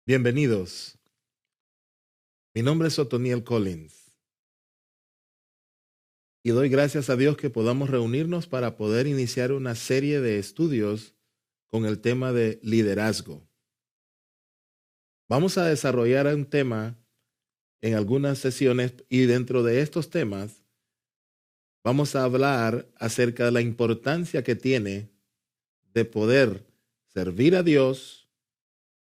Bienvenidos. Mi nombre es Otoniel Collins y doy gracias a Dios que podamos reunirnos para poder iniciar una serie de estudios con el tema de liderazgo. Vamos a desarrollar un tema en algunas sesiones y dentro de estos temas vamos a hablar acerca de la importancia que tiene de poder servir a Dios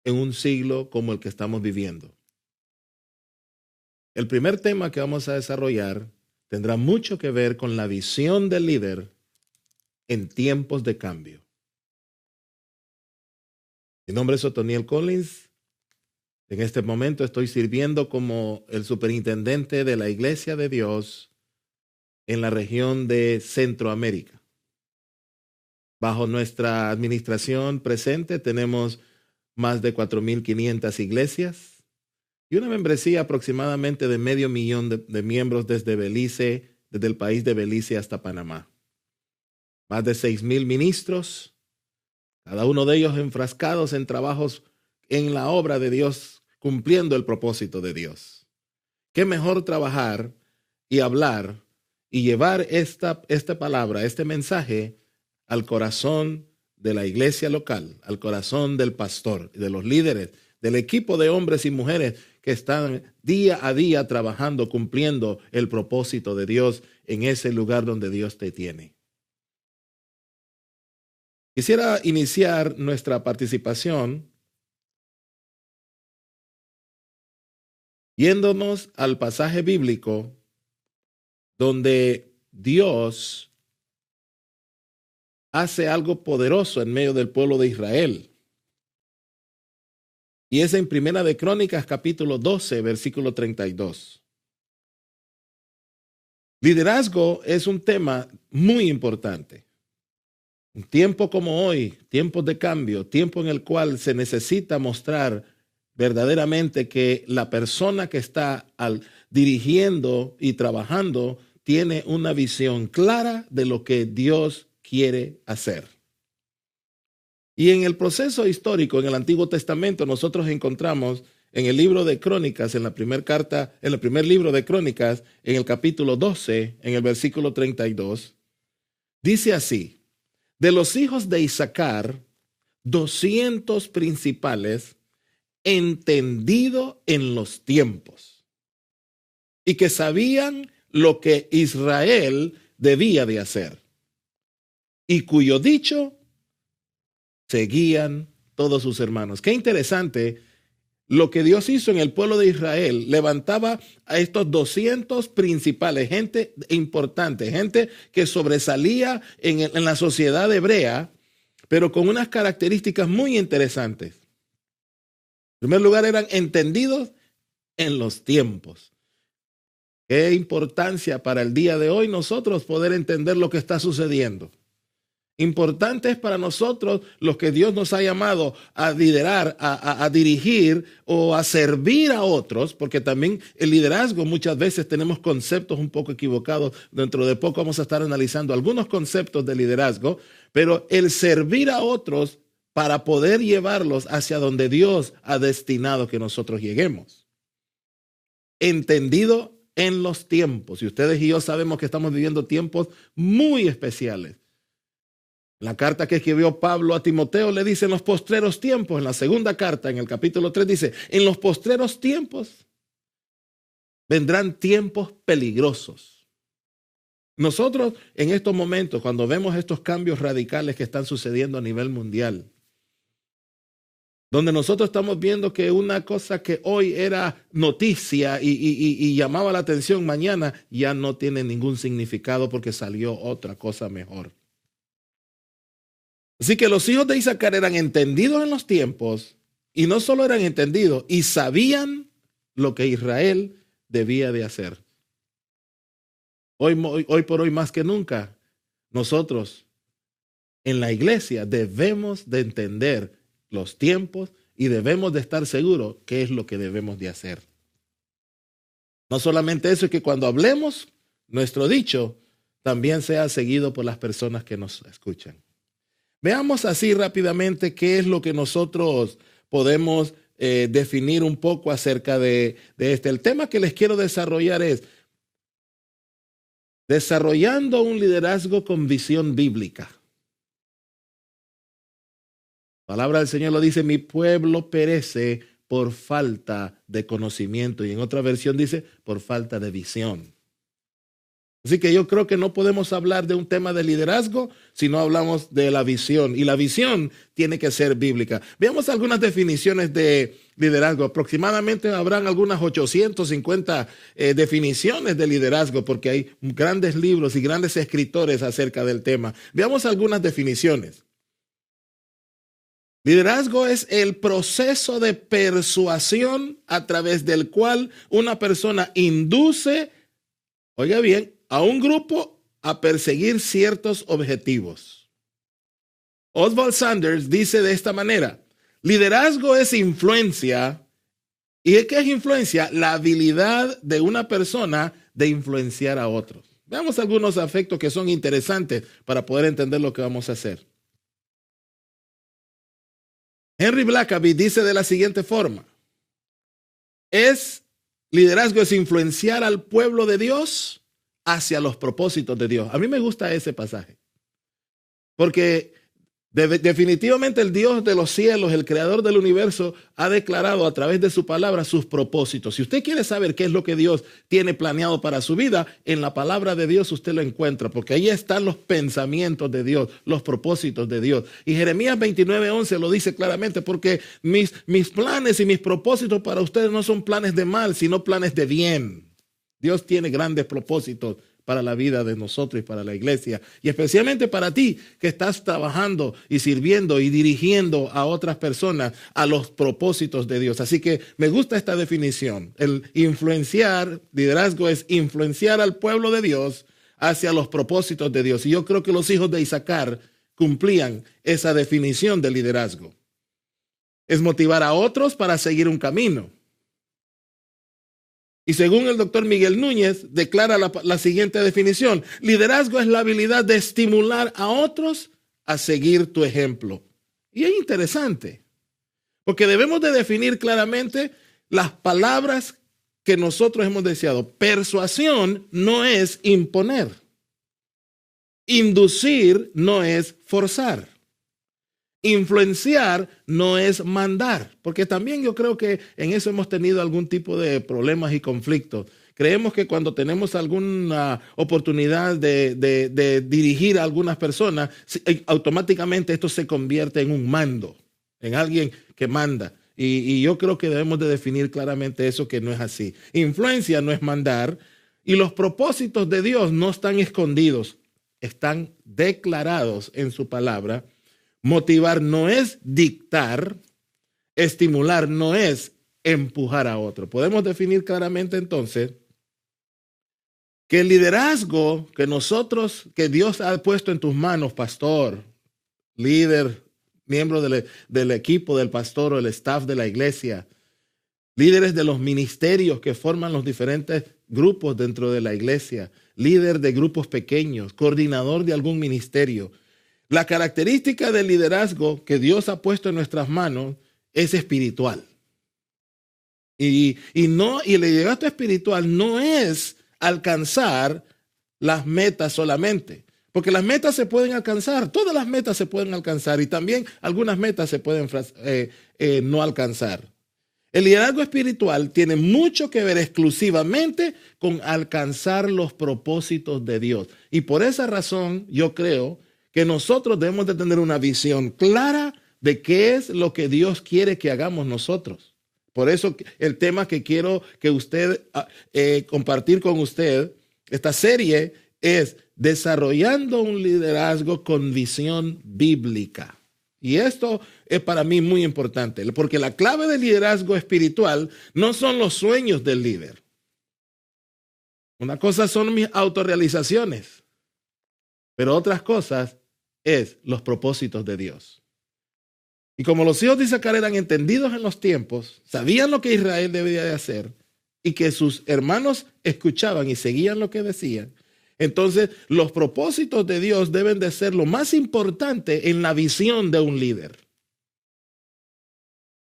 en un siglo como el que estamos viviendo. El primer tema que vamos a desarrollar tendrá mucho que ver con la visión del líder en tiempos de cambio. Mi nombre es Otoniel Collins. En este momento estoy sirviendo como el superintendente de la Iglesia de Dios en la región de Centroamérica. Bajo nuestra administración presente tenemos más de 4,500 iglesias y una membresía aproximadamente de 500,000 de miembros desde Belice, desde el país de Belice hasta Panamá. Más de 6,000 ministros, cada uno de ellos enfrascados en trabajos en la obra de Dios, cumpliendo el propósito de Dios. ¿Qué mejor trabajar y hablar y llevar esta palabra, este mensaje al corazón de la iglesia local, al corazón del pastor, de los líderes, del equipo de hombres y mujeres que están día a día trabajando, cumpliendo el propósito de Dios en ese lugar donde Dios te tiene? Quisiera iniciar nuestra participación yéndonos al pasaje bíblico donde Dios hace algo poderoso en medio del pueblo de Israel. Y es en Primera de Crónicas, capítulo 12, versículo 32. Liderazgo es un tema muy importante. Un tiempo como hoy, tiempos de cambio, tiempo en el cual se necesita mostrar verdaderamente que la persona que está dirigiendo y trabajando tiene una visión clara de lo que Dios quiere hacer. Y en el proceso histórico, en el Antiguo Testamento, nosotros encontramos en el libro de Crónicas, en el primer libro de Crónicas, en el capítulo 12, en el versículo 32, dice así: de los hijos de Isaacar, 200 principales, entendido en los tiempos, y que sabían lo que Israel debía de hacer, y cuyo dicho seguían todos sus hermanos. Qué interesante lo que Dios hizo en el pueblo de Israel. Levantaba a estos 200 principales, gente importante, gente que sobresalía en la sociedad hebrea, pero con unas características muy interesantes. En primer lugar, eran entendidos en los tiempos. Qué importancia para el día de hoy nosotros poder entender lo que está sucediendo. Importante es para nosotros los que Dios nos ha llamado a liderar, a dirigir o a servir a otros, porque también el liderazgo muchas veces tenemos conceptos un poco equivocados. Dentro de poco vamos a estar analizando algunos conceptos de liderazgo, pero el servir a otros para poder llevarlos hacia donde Dios ha destinado que nosotros lleguemos. Entendido en los tiempos. Y ustedes y yo sabemos que estamos viviendo tiempos muy especiales. La carta que escribió Pablo a Timoteo le dice en los postreros tiempos. En la segunda carta, en el capítulo 3, dice: en los postreros tiempos vendrán tiempos peligrosos. Nosotros en estos momentos, cuando vemos estos cambios radicales que están sucediendo a nivel mundial, donde nosotros estamos viendo que una cosa que hoy era noticia y llamaba la atención, mañana ya no tiene ningún significado porque salió otra cosa mejor. Así que los hijos de Isaacar eran entendidos en los tiempos, y no solo eran entendidos, y sabían lo que Israel debía de hacer. Hoy por hoy más que nunca, nosotros en la iglesia debemos de entender los tiempos y debemos de estar seguros qué es lo que debemos de hacer. No solamente eso, es que cuando hablemos, nuestro dicho también sea seguido por las personas que nos escuchan. Veamos así rápidamente qué es lo que nosotros podemos definir un poco acerca de este. El tema que les quiero desarrollar es desarrollando un liderazgo con visión bíblica. La palabra del Señor lo dice: mi pueblo perece por falta de conocimiento. Y en otra versión dice, por falta de visión. Así que yo creo que no podemos hablar de un tema de liderazgo si no hablamos de la visión. Y la visión tiene que ser bíblica. Veamos algunas definiciones de liderazgo. Aproximadamente habrán algunas 850 definiciones de liderazgo, porque hay grandes libros y grandes escritores acerca del tema. Veamos algunas definiciones. Liderazgo es el proceso de persuasión a través del cual una persona induce, oiga bien, a un grupo a perseguir ciertos objetivos. Oswald Sanders dice de esta manera: liderazgo es influencia. ¿Y qué es influencia? La habilidad de una persona de influenciar a otros. Veamos algunos aspectos que son interesantes para poder entender lo que vamos a hacer. Henry Blackaby dice de la siguiente forma: liderazgo es influenciar al pueblo de Dios hacia los propósitos de Dios. A mí me gusta ese pasaje, porque definitivamente el Dios de los cielos, el creador del universo, ha declarado a través de su palabra sus propósitos. Si usted quiere saber qué es lo que Dios tiene planeado para su vida, en la palabra de Dios usted lo encuentra, porque ahí están los pensamientos de Dios, los propósitos de Dios. Y Jeremías 29:11 lo dice claramente: porque mis planes y mis propósitos para ustedes no son planes de mal, sino planes de bien. Dios tiene grandes propósitos para la vida de nosotros y para la iglesia, y especialmente para ti que estás trabajando y sirviendo y dirigiendo a otras personas a los propósitos de Dios. Así que me gusta esta definición. El influenciar, liderazgo es influenciar al pueblo de Dios hacia los propósitos de Dios. Y yo creo que los hijos de Isaacar cumplían esa definición de liderazgo. Es motivar a otros para seguir un camino. Y según el doctor Miguel Núñez, declara la siguiente definición: liderazgo es la habilidad de estimular a otros a seguir tu ejemplo. Y es interesante, porque debemos de definir claramente las palabras que nosotros hemos deseado. Persuasión no es imponer. Inducir no es forzar. Influenciar no es mandar, porque también yo creo que en eso hemos tenido algún tipo de problemas y conflictos. Creemos que cuando tenemos alguna oportunidad de dirigir a algunas personas, automáticamente esto se convierte en un mando, en alguien que manda. Y yo creo que debemos de definir claramente eso, que no es así. Influencia no es mandar, y los propósitos de Dios no están escondidos, están declarados en su palabra. Motivar no es dictar, estimular no es empujar a otro. Podemos definir claramente entonces que el liderazgo que Dios ha puesto en tus manos, pastor, líder, miembro del equipo del pastor o el staff de la iglesia, líderes de los ministerios que forman los diferentes grupos dentro de la iglesia, líder de grupos pequeños, coordinador de algún ministerio. La característica del liderazgo que Dios ha puesto en nuestras manos es espiritual. Y el liderazgo espiritual no es alcanzar las metas solamente, porque las metas se pueden alcanzar, todas las metas se pueden alcanzar, y también algunas metas se pueden no alcanzar. El liderazgo espiritual tiene mucho que ver exclusivamente con alcanzar los propósitos de Dios. Y por esa razón yo creo que nosotros debemos de tener una visión clara de qué es lo que Dios quiere que hagamos nosotros. Por eso el tema que quiero que compartir con usted, esta serie, es desarrollando un liderazgo con visión bíblica. Y esto es para mí muy importante, porque la clave del liderazgo espiritual no son los sueños del líder. Una cosa son mis autorrealizaciones, pero otras cosas es los propósitos de Dios. Y como los hijos de Isaacar eran entendidos en los tiempos, sabían lo que Israel debía de hacer y que sus hermanos escuchaban y seguían lo que decían, entonces los propósitos de Dios deben de ser lo más importante en la visión de un líder.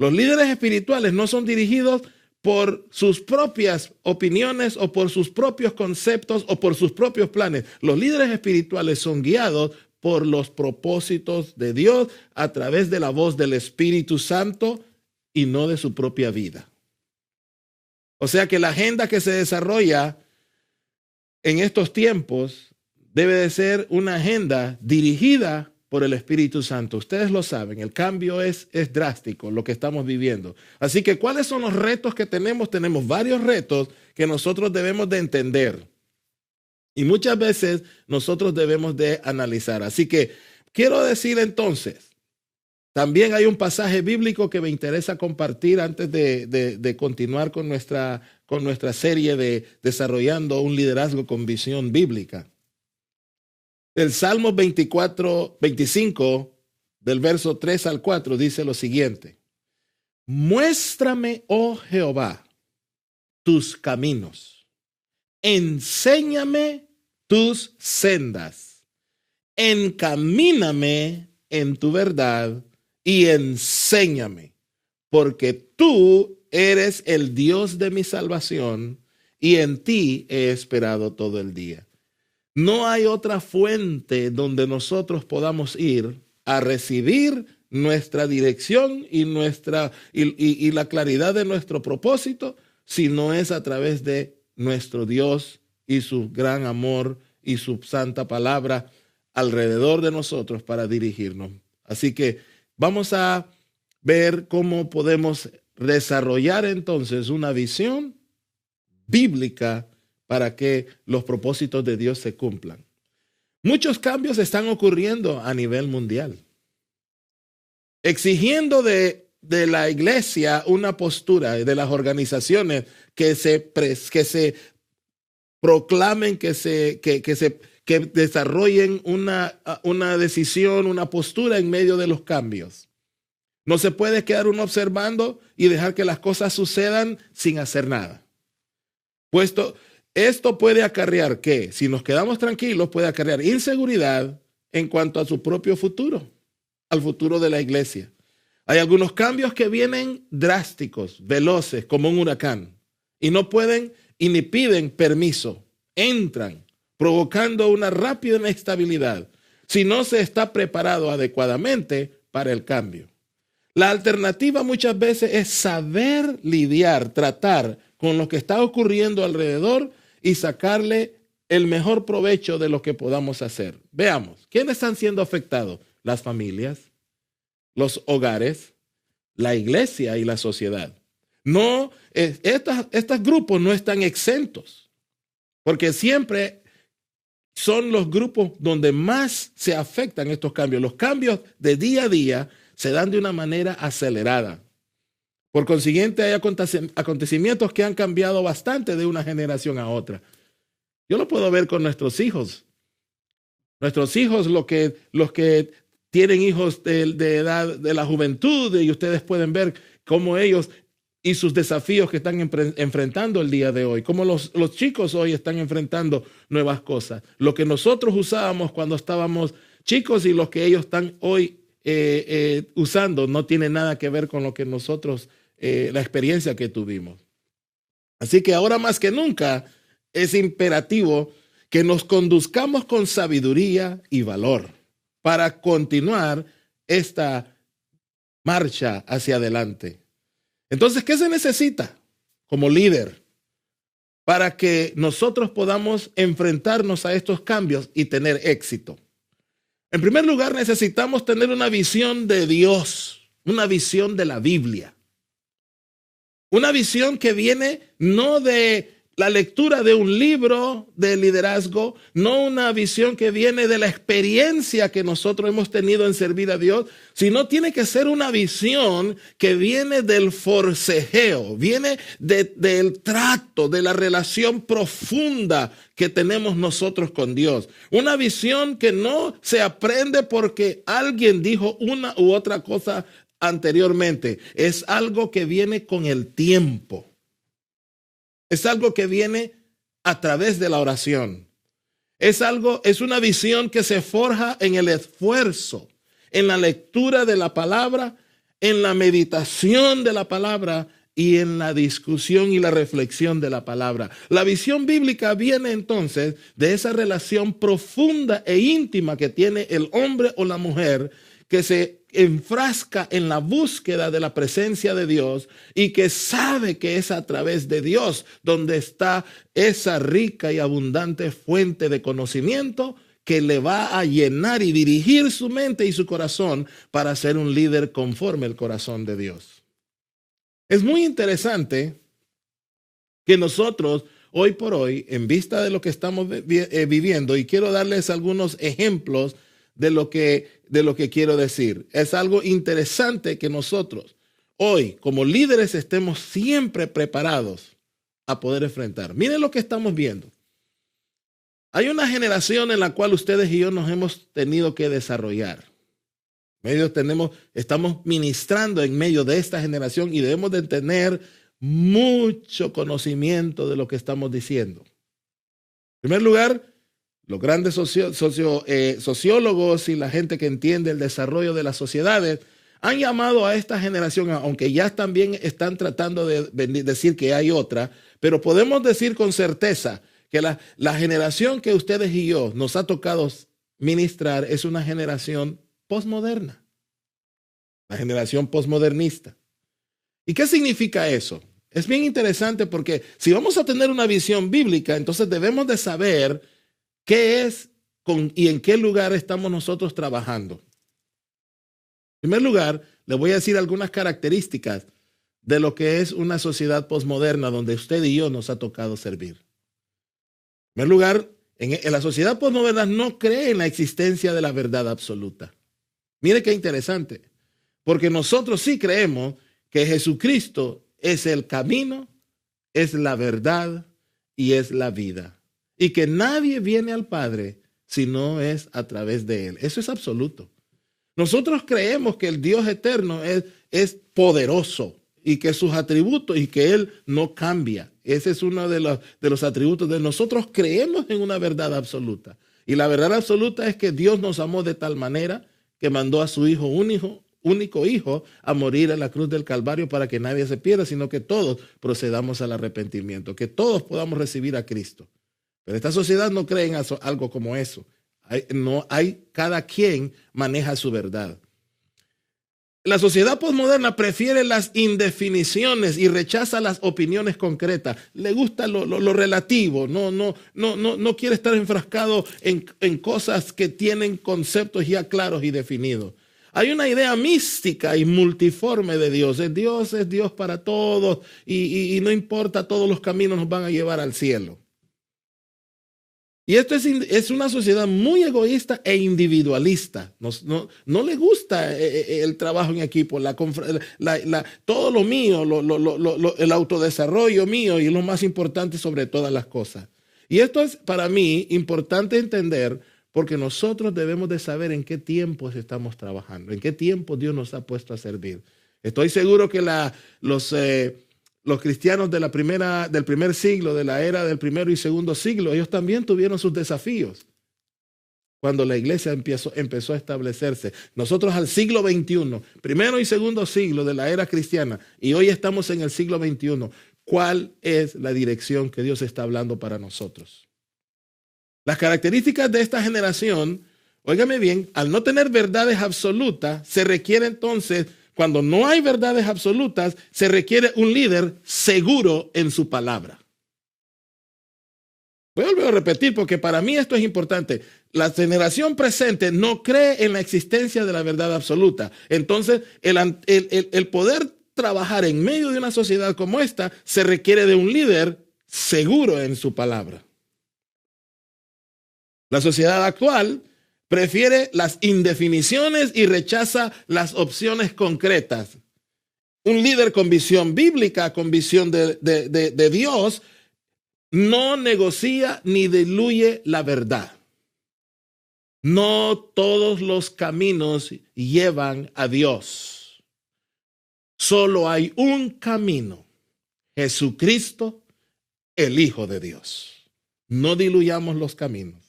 Los líderes espirituales no son dirigidos por sus propias opiniones o por sus propios conceptos o por sus propios planes. Los líderes espirituales son guiados por los propósitos de Dios a través de la voz del Espíritu Santo y no de su propia vida. O sea que la agenda que se desarrolla en estos tiempos debe de ser una agenda dirigida por el Espíritu Santo. Ustedes lo saben, el cambio es drástico, lo que estamos viviendo. Así que, ¿cuáles son los retos que tenemos? Tenemos varios retos que nosotros debemos de entender. Y muchas veces nosotros debemos de analizar. Así que, quiero decir entonces, también hay un pasaje bíblico que me interesa compartir antes de continuar con nuestra serie de desarrollando un liderazgo con visión bíblica. El Salmo 25, del verso 3 al 4, dice lo siguiente: muéstrame, oh Jehová, tus caminos, enséñame tus sendas, encamíname en tu verdad y enséñame, porque tú eres el Dios de mi salvación y en ti he esperado todo el día. No hay otra fuente donde nosotros podamos ir a recibir nuestra dirección y la claridad de nuestro propósito, si no es a través de nuestro Dios y su gran amor y su santa palabra alrededor de nosotros para dirigirnos. Así que vamos a ver cómo podemos desarrollar entonces una visión bíblica para que los propósitos de Dios se cumplan. Muchos cambios están ocurriendo a nivel mundial, exigiendo de la iglesia una postura, de las organizaciones que se proclamen, que desarrollen una decisión, una postura en medio de los cambios. No se puede quedar uno observando y dejar que las cosas sucedan sin hacer nada. Esto puede acarrear que, si nos quedamos tranquilos, puede acarrear inseguridad en cuanto a su propio futuro, al futuro de la iglesia. Hay algunos cambios que vienen drásticos, veloces, como un huracán, y no pueden y ni piden permiso. Entran, provocando una rápida inestabilidad, si no se está preparado adecuadamente para el cambio. La alternativa muchas veces es saber lidiar, tratar con lo que está ocurriendo alrededor y sacarle el mejor provecho de lo que podamos hacer. Veamos, ¿quiénes están siendo afectados? Las familias, los hogares, la iglesia y la sociedad. No, estos grupos no están exentos, porque siempre son los grupos donde más se afectan estos cambios. Los cambios de día a día se dan de una manera acelerada. Por consiguiente, hay acontecimientos que han cambiado bastante de una generación a otra. Yo lo puedo ver con nuestros hijos. Nuestros hijos, los que tienen hijos de edad de la juventud, y ustedes pueden ver cómo ellos y sus desafíos que están enfrentando el día de hoy, cómo los chicos hoy están enfrentando nuevas cosas. Lo que nosotros usábamos cuando estábamos chicos y lo que ellos están hoy usando no tiene nada que ver con lo que nosotros, la experiencia que tuvimos. Así que ahora más que nunca es imperativo que nos conduzcamos con sabiduría y valor para continuar esta marcha hacia adelante. Entonces, ¿qué se necesita como líder para que nosotros podamos enfrentarnos a estos cambios y tener éxito? En primer lugar, necesitamos tener una visión de Dios, una visión de la Biblia. Una visión que viene no de la lectura de un libro de liderazgo, no una visión que viene de la experiencia que nosotros hemos tenido en servir a Dios, sino tiene que ser una visión que viene del forcejeo, viene del trato, de la relación profunda que tenemos nosotros con Dios. Una visión que no se aprende porque alguien dijo una u otra cosa anteriormente. Es algo que viene con el tiempo. Es algo que viene a través de la oración. Es una visión que se forja en el esfuerzo, en la lectura de la palabra, en la meditación de la palabra y en la discusión y la reflexión de la palabra. La visión bíblica viene entonces de esa relación profunda e íntima que tiene el hombre o la mujer que se enfrasca en la búsqueda de la presencia de Dios y que sabe que es a través de Dios donde está esa rica y abundante fuente de conocimiento que le va a llenar y dirigir su mente y su corazón para ser un líder conforme al corazón de Dios. Es muy interesante que nosotros, hoy por hoy, en vista de lo que estamos viviendo, y quiero darles algunos ejemplos de lo que quiero decir. Es algo interesante que nosotros, hoy, como líderes, estemos siempre preparados a poder enfrentar. Miren lo que estamos viendo. Hay una generación en la cual ustedes y yo nos hemos tenido que desarrollar. Estamos ministrando en medio de esta generación y debemos de tener mucho conocimiento de lo que estamos diciendo. En primer lugar, los grandes sociólogos y la gente que entiende el desarrollo de las sociedades han llamado a esta generación, aunque ya también están tratando de decir que hay otra, pero podemos decir con certeza que la generación que ustedes y yo nos ha tocado ministrar es una generación posmoderna, la generación posmodernista. ¿Y qué significa eso? Es bien interesante porque si vamos a tener una visión bíblica, entonces debemos de saber qué es y en qué lugar estamos nosotros trabajando. En primer lugar, les voy a decir algunas características de lo que es una sociedad posmoderna donde usted y yo nos ha tocado servir. En primer lugar, en la sociedad posmoderna no cree en la existencia de la verdad absoluta. Mire qué interesante, porque nosotros sí creemos que Jesucristo es el camino, es la verdad y es la vida. Y que nadie viene al Padre si no es a través de Él. Eso es absoluto. Nosotros creemos que el Dios eterno es poderoso y que sus atributos y que Él no cambia. Ese es uno de los atributos de nosotros. Creemos en una verdad absoluta. Y la verdad absoluta es que Dios nos amó de tal manera que mandó a su Hijo único Hijo a morir en la cruz del Calvario para que nadie se pierda, sino que todos procedamos al arrepentimiento, que todos podamos recibir a Cristo. Pero esta sociedad no cree en algo como eso. Cada quien maneja su verdad. La sociedad posmoderna prefiere las indefiniciones y rechaza las opiniones concretas. Le gusta lo relativo. No quiere estar enfrascado en cosas que tienen conceptos ya claros y definidos. Hay una idea mística y multiforme de Dios. Dios es Dios para todos y no importa, todos los caminos nos van a llevar al cielo. Y esto es una sociedad muy egoísta e individualista. No le gusta el trabajo en equipo, todo lo mío, el autodesarrollo mío y lo más importante sobre todas las cosas. Y esto es para mí importante entender porque nosotros debemos de saber en qué tiempos estamos trabajando, en qué tiempo Dios nos ha puesto a servir. Estoy seguro que los cristianos del primer siglo, de la era del primero y segundo siglo, ellos también tuvieron sus desafíos cuando la iglesia empezó a establecerse. Nosotros al siglo XXI, primero y segundo siglo de la era cristiana, y hoy estamos en el siglo XXI, ¿cuál es la dirección que Dios está hablando para nosotros? Las características de esta generación, óigame bien, al no tener verdades absolutas, se requiere entonces, cuando no hay verdades absolutas, se requiere un líder seguro en su palabra. Voy a volver a repetir porque para mí esto es importante. La generación presente no cree en la existencia de la verdad absoluta. Entonces, el poder trabajar en medio de una sociedad como esta se requiere de un líder seguro en su palabra. La sociedad actual prefiere las indefiniciones y rechaza las opciones concretas. Un líder con visión bíblica, con visión de Dios, no negocia ni diluye la verdad. No todos los caminos llevan a Dios. Solo hay un camino, Jesucristo, el Hijo de Dios. No diluyamos los caminos.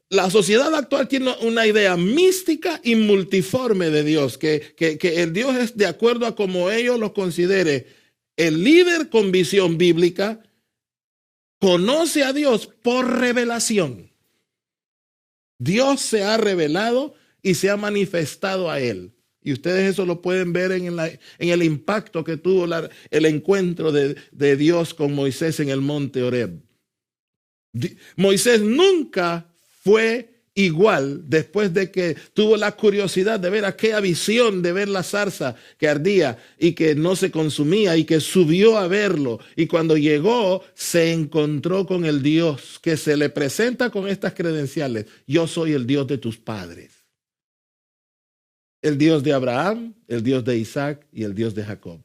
la sociedad actual tiene una idea mística y multiforme de Dios, que el Dios es de acuerdo a como ellos lo considere. El líder con visión bíblica conoce a Dios por revelación. Dios se ha revelado y se ha manifestado a él. Y ustedes eso lo pueden ver en el impacto que tuvo el encuentro de Dios con Moisés en el monte Horeb. Moisés nunca fue igual después de que tuvo la curiosidad de ver aquella visión, de ver la zarza que ardía y que no se consumía y que subió a verlo. Y cuando llegó se encontró con el Dios que se le presenta con estas credenciales. Yo soy el Dios de tus padres. El Dios de Abraham, el Dios de Isaac y el Dios de Jacob.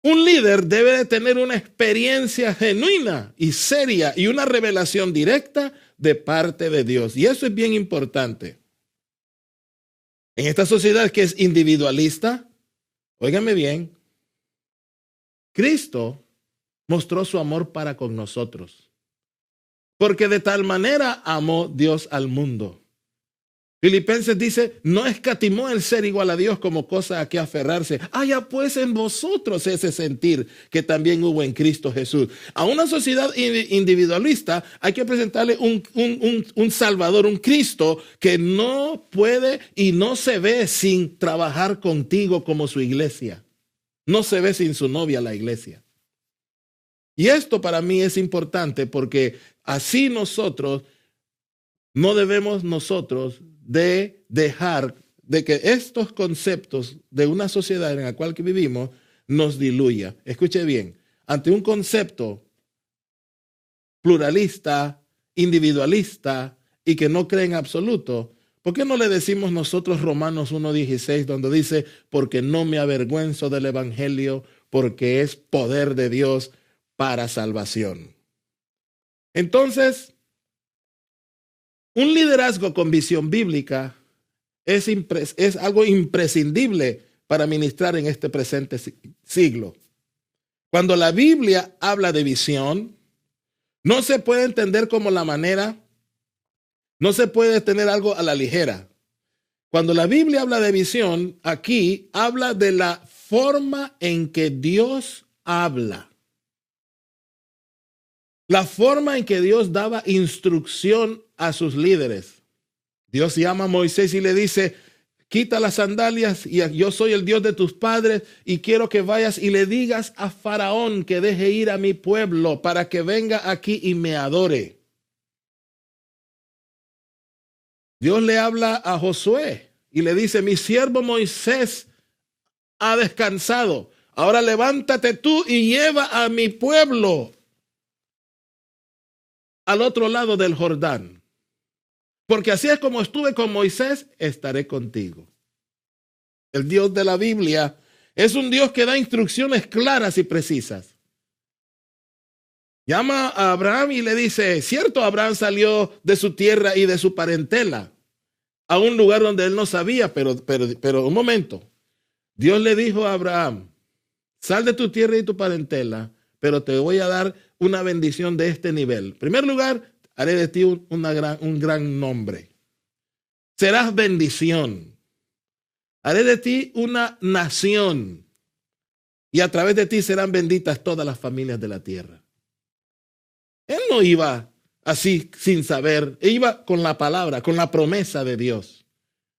Un líder debe de tener una experiencia genuina y seria y una revelación directa de parte de Dios. Y eso es bien importante. En esta sociedad que es individualista, óigame bien, Cristo mostró su amor para con nosotros. Porque de tal manera amó Dios al mundo. Filipenses dice, no escatimó el ser igual a Dios como cosa a que aferrarse. Haya pues en vosotros ese sentir que también hubo en Cristo Jesús. A una sociedad individualista hay que presentarle un Salvador, un Cristo que no puede y no se ve sin trabajar contigo como su iglesia. No se ve sin su novia, la iglesia. Y esto para mí es importante porque así nosotros no debemos de dejar de que estos conceptos de una sociedad en la cual vivimos nos diluya. Escuche bien, ante un concepto pluralista, individualista y que no cree en absoluto, ¿por qué no le decimos nosotros Romanos 1:16 donde dice, porque no me avergüenzo del evangelio, porque es poder de Dios para salvación? Entonces, un liderazgo con visión bíblica es algo imprescindible para ministrar en este presente siglo. Cuando la Biblia habla de visión, no se puede entender como la manera, no se puede tener algo a la ligera. Cuando la Biblia habla de visión, aquí habla de la forma en que Dios habla. La forma en que Dios daba instrucción a sus líderes. Dios llama a Moisés y le dice, quita las sandalias y yo soy el Dios de tus padres y quiero que vayas y le digas a Faraón que deje ir a mi pueblo para que venga aquí y me adore. Dios le habla a Josué y le dice, mi siervo Moisés ha descansado. Ahora levántate tú y lleva a mi pueblo al otro lado del Jordán. Porque así es como estuve con Moisés, estaré contigo. El Dios de la Biblia es un Dios que da instrucciones claras y precisas. Llama a Abraham y le dice, cierto, Abraham salió de su tierra y de su parentela a un lugar donde él no sabía, pero un momento. Dios le dijo a Abraham, sal de tu tierra y tu parentela, pero te voy a dar una bendición de este nivel. En primer lugar, haré de ti un gran nombre. Serás bendición. Haré de ti una nación. Y a través de ti serán benditas todas las familias de la tierra. Él no iba así sin saber. Él iba con la palabra, con la promesa de Dios.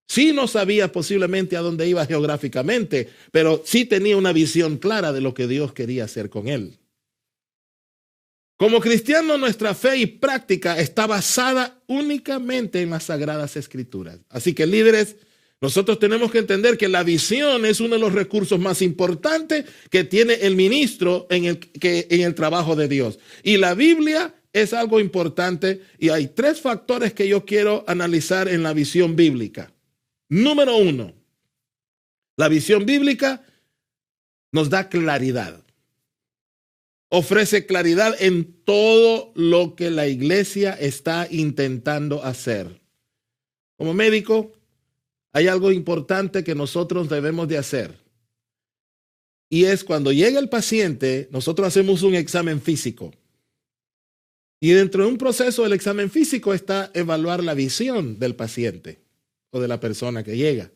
Sí no sabía posiblemente a dónde iba geográficamente, pero sí tenía una visión clara de lo que Dios quería hacer con él. Como cristianos, nuestra fe y práctica está basada únicamente en las Sagradas Escrituras. Así que, líderes, nosotros tenemos que entender que la visión es uno de los recursos más importantes que tiene el ministro en el trabajo de Dios. Y la Biblia es algo importante y hay 3 factores que yo quiero analizar en la visión bíblica. Número 1, la visión bíblica nos da claridad. Ofrece claridad en todo lo que la iglesia está intentando hacer. Como médico, hay algo importante que nosotros debemos de hacer. Y es cuando llega el paciente, nosotros hacemos un examen físico. Y dentro de un proceso del examen físico está evaluar la visión del paciente o de la persona que llega.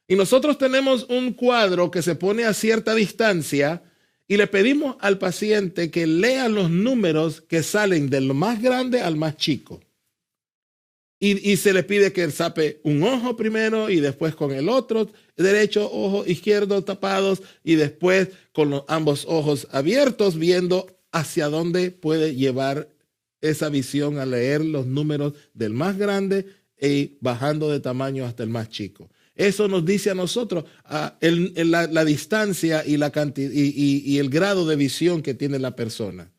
Y nosotros tenemos un cuadro que se pone a cierta distancia y le pedimos al paciente que lea los números que salen de lo más grande al más chico. Y se le pide que él tape un ojo primero y después con el otro derecho, ojo izquierdo tapados y después con ambos ojos abiertos viendo hacia dónde puede llevar esa visión a leer los números del más grande y bajando de tamaño hasta el más chico. Eso nos dice a nosotros la distancia y la cantidad y el grado de visión que tiene la persona.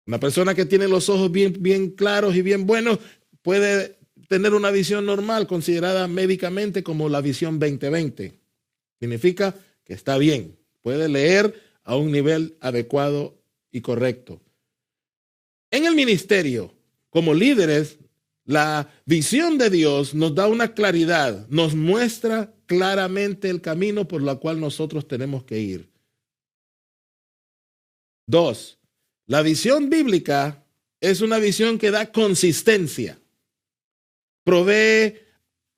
Una persona que tiene los ojos bien claros y bien buenos puede tener una visión normal considerada médicamente como la visión 20/20. Significa que está bien, puede leer a un nivel adecuado y correcto. En el ministerio, como líderes, la visión de Dios nos da una claridad, nos muestra claramente el camino por el cual nosotros tenemos que ir. 2. La visión bíblica es una visión que da consistencia. Provee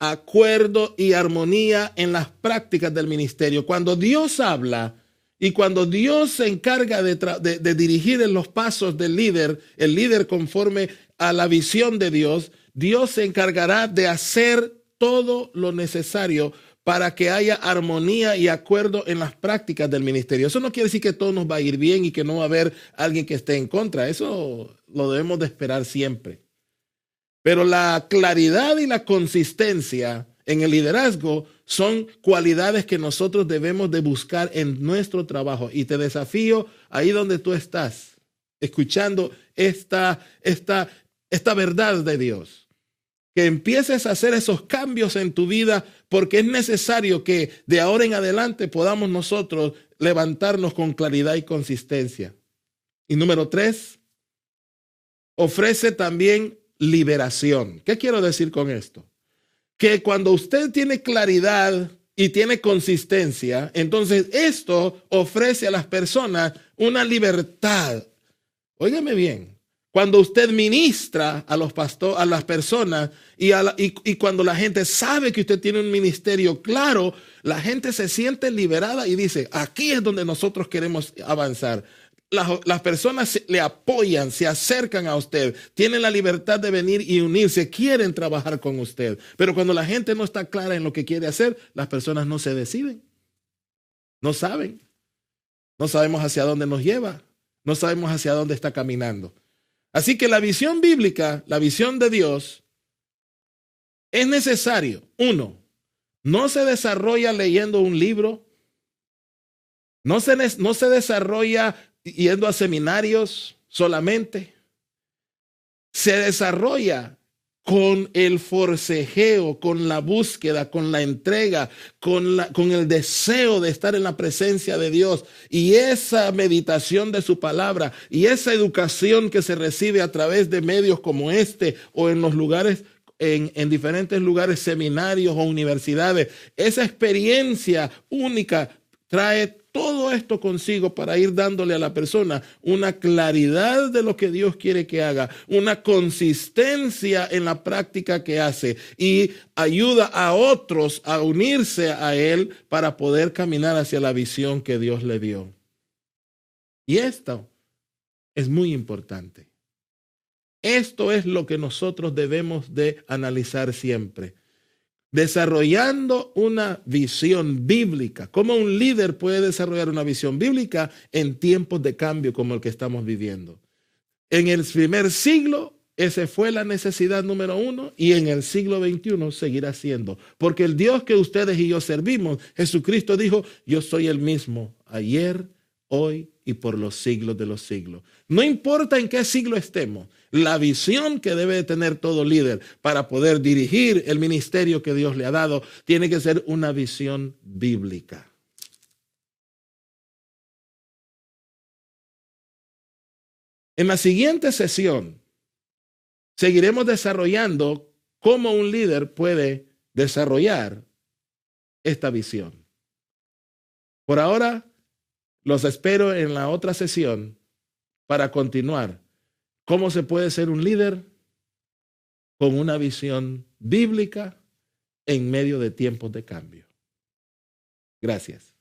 acuerdo y armonía en las prácticas del ministerio. Cuando Dios habla y cuando Dios se encarga de dirigir en los pasos del líder, el líder conforme a la visión de Dios, Dios se encargará de hacer todo lo necesario para que haya armonía y acuerdo en las prácticas del ministerio. Eso no quiere decir que todo nos va a ir bien y que no va a haber alguien que esté en contra. Eso lo debemos de esperar siempre. Pero la claridad y la consistencia en el liderazgo son cualidades que nosotros debemos de buscar en nuestro trabajo. Y te desafío ahí donde tú estás, escuchando esta verdad de Dios. Que empieces a hacer esos cambios en tu vida porque es necesario que de ahora en adelante podamos nosotros levantarnos con claridad y consistencia. Y número 3, ofrece también liberación. ¿Qué quiero decir con esto? Que cuando usted tiene claridad y tiene consistencia, entonces esto ofrece a las personas una libertad. Óigame bien, cuando usted ministra a los pastores, a las personas y cuando la gente sabe que usted tiene un ministerio claro, la gente se siente liberada y dice, aquí es donde nosotros queremos avanzar. Las personas le apoyan, se acercan a usted, tienen la libertad de venir y unirse, quieren trabajar con usted. Pero cuando la gente no está clara en lo que quiere hacer, las personas no se deciden. No saben. No sabemos hacia dónde nos lleva. No sabemos hacia dónde está caminando. Así que la visión bíblica, la visión de Dios, es necesario. 1, no se desarrolla leyendo un libro. No se desarrolla yendo a seminarios solamente. Se desarrolla con el forcejeo, con la búsqueda, con la entrega, con el deseo de estar en la presencia de Dios y esa meditación de su palabra y esa educación que se recibe a través de medios como este o en los lugares, en diferentes lugares, seminarios o universidades. Esa experiencia única trae todo esto consigo para ir dándole a la persona una claridad de lo que Dios quiere que haga, una consistencia en la práctica que hace y ayuda a otros a unirse a Él para poder caminar hacia la visión que Dios le dio. Y esto es muy importante. Esto es lo que nosotros debemos de analizar siempre. Desarrollando una visión bíblica. ¿Cómo un líder puede desarrollar una visión bíblica en tiempos de cambio como el que estamos viviendo? En el primer siglo, esa fue la necesidad número 1 y en el siglo XXI seguirá siendo. Porque el Dios que ustedes y yo servimos, Jesucristo dijo, yo soy el mismo ayer, hoy y por los siglos de los siglos. No importa en qué siglo estemos, la visión que debe tener todo líder para poder dirigir el ministerio que Dios le ha dado tiene que ser una visión bíblica. En la siguiente sesión seguiremos desarrollando cómo un líder puede desarrollar esta visión. Por ahora, los espero en la otra sesión para continuar ¿Cómo se puede ser un líder? Con una visión bíblica en medio de tiempos de cambio. Gracias.